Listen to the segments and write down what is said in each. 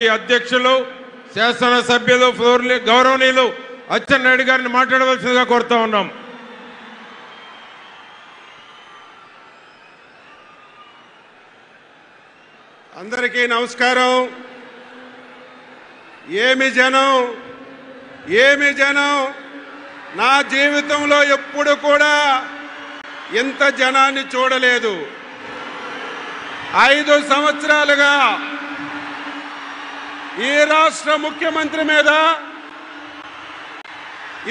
అధ్యక్షులు శాసన సభ్యులు ఫ్లోర్ గౌరవనీయులు అచ్చెన్నాయుడు గారిని మాట్లాడవలసిందిగా కోరుతా ఉన్నాం. అందరికీ నమస్కారం. ఏమి జనం నా జీవితంలో ఎప్పుడు కూడా ఇంత జనాన్ని చూడలేదు. 5 సంవత్సరాలుగా ఈ రాష్ట్ర ముఖ్యమంత్రి మీద,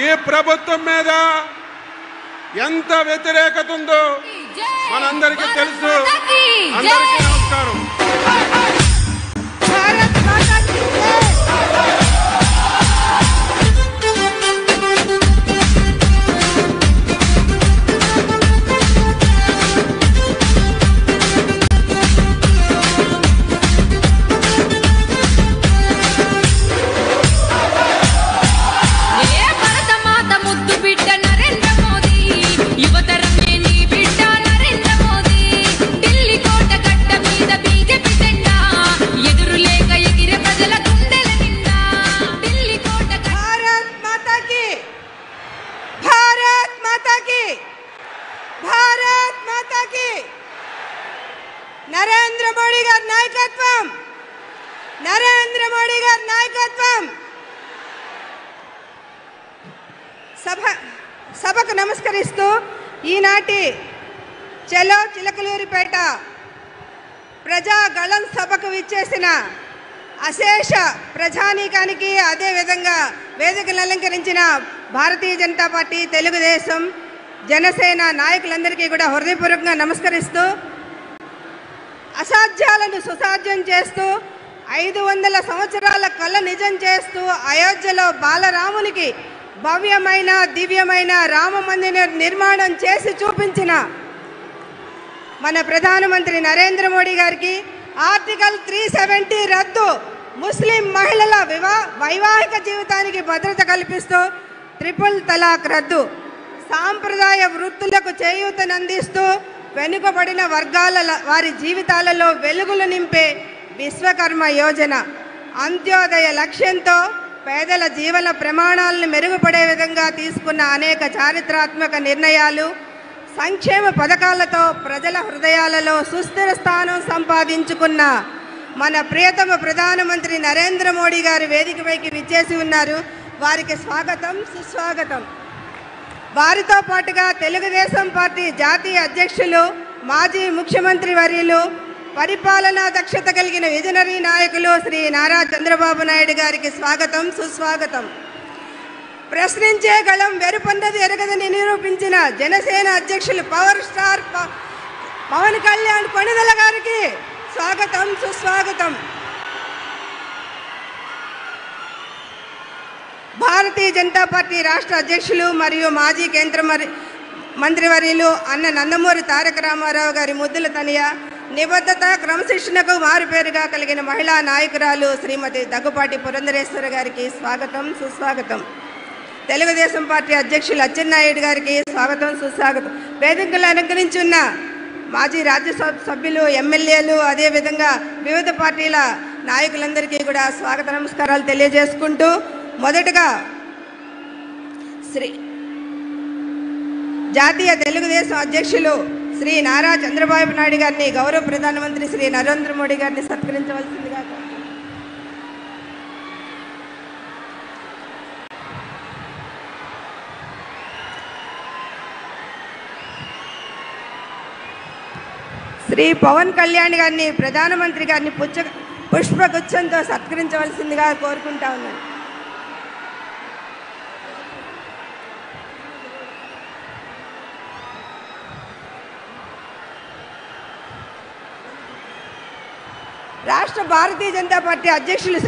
ఈ ప్రభుత్వం మీద ఎంత వ్యతిరేకత ఉందో మనందరికీ తెలుసు. అందరికీ నమస్కారం. నరేంద్ర మోడీ గారి నాయకత్వం. సభకు నమస్కరిస్తూ ఈనాటి చలో చిలకలూరిపేట ప్రజాగళం సభకు విచ్చేసిన అశేష ప్రజానీకానికి, అదేవిధంగా వేదికను అలంకరించిన భారతీయ జనతా పార్టీ, తెలుగుదేశం, జనసేన నాయకులందరికీ కూడా హృదయపూర్వకంగా నమస్కరిస్తూ, అసాధ్యాలను సుసాధ్యం చేస్తూ 500 సంవత్సరాల కళ నిజం చేస్తూ అయోధ్యలో బాలరామునికి భవ్యమైన దివ్యమైన రామ మందిర నిర్మాణం చేసి చూపించిన మన ప్రధానమంత్రి నరేంద్ర మోడీ గారికి ఆర్టికల్ 370 రద్దు, ముస్లిం మహిళల వైవాహిక జీవితానికి భద్రత కల్పిస్తూ ట్రిపుల్ తలాక్ రద్దు, సాంప్రదాయ వృత్తులకు చేయూతనందిస్తూ వెనుకబడిన వర్గాల వారి జీవితాలలో వెలుగులు నింపే విశ్వకర్మ యోజన, అంత్యోదయ లక్ష్యంతో పేదల జీవన ప్రమాణాలను మెరుగుపడే విధంగా తీసుకున్న అనేక చారిత్రాత్మక నిర్ణయాలు, సంక్షేమ పథకాలతో ప్రజల హృదయాలలో సుస్థిర స్థానం సంపాదించుకున్న మన ప్రియతమ ప్రధానమంత్రి నరేంద్ర మోడీ గారి వేదికపైకి విచ్చేసి ఉన్నారు. వారికి స్వాగతం, సుస్వాగతం. వారితో పాటుగా తెలుగుదేశం పార్టీ జాతీయ అధ్యక్షులు, మాజీ ముఖ్యమంత్రి వర్యులు, పరిపాలనా దక్షత కలిగిన విజనరీ నాయకులు శ్రీ నారా చంద్రబాబు నాయుడు గారికి స్వాగతం, సుస్వాగతం. ప్రశ్నించే గళం వెరుపొందది ఎరగదని నిరూపించిన జనసేన అధ్యక్షులు పవర్ స్టార్ పవన్ కళ్యాణ్ కొణిదెల గారికి స్వాగతం, సుస్వాగతం. భారతీయ జనతా పార్టీ రాష్ట్ర అధ్యక్షులు మరియు మాజీ కేంద్ర మంత్రివర్యులు అన్న నందమూరి తారక రామారావు గారి ముద్దుల తనయ, నిబద్ధత క్రమశిక్షణకు మారుపేరుగా కలిగిన మహిళా నాయకురాలు శ్రీమతి దగ్గుపాటి పురంధరేశ్వరి గారికి స్వాగతం, సుస్వాగతం. తెలుగుదేశం పార్టీ అధ్యక్షులు అచ్చెన్నాయుడు గారికి స్వాగతం, సుస్వాగతం. వేదికలు అలంకరించున్న మాజీ రాజ్యసభ సభ్యులు, ఎమ్మెల్యేలు, అదేవిధంగా వివిధ పార్టీల నాయకులందరికీ కూడా స్వాగత నమస్కారాలు తెలియజేసుకుంటూ, మొదటగా జాతీయ తెలుగుదేశం అధ్యక్షులు శ్రీ నారా చంద్రబాబు నాయుడు గారిని, గౌరవ ప్రధానమంత్రి శ్రీ నరేంద్ర మోడీ గారిని సత్కరించవలసిందిగా. శ్రీ పవన్ కళ్యాణ్ గారిని, ప్రధానమంత్రి గారిని పుష్పగుచ్చంతో సత్కరించవలసిందిగా కోరుకుంటా ఉన్నాను. రాష్ట్ర భారతీయ జనతా పార్టీ అధ్యక్షులు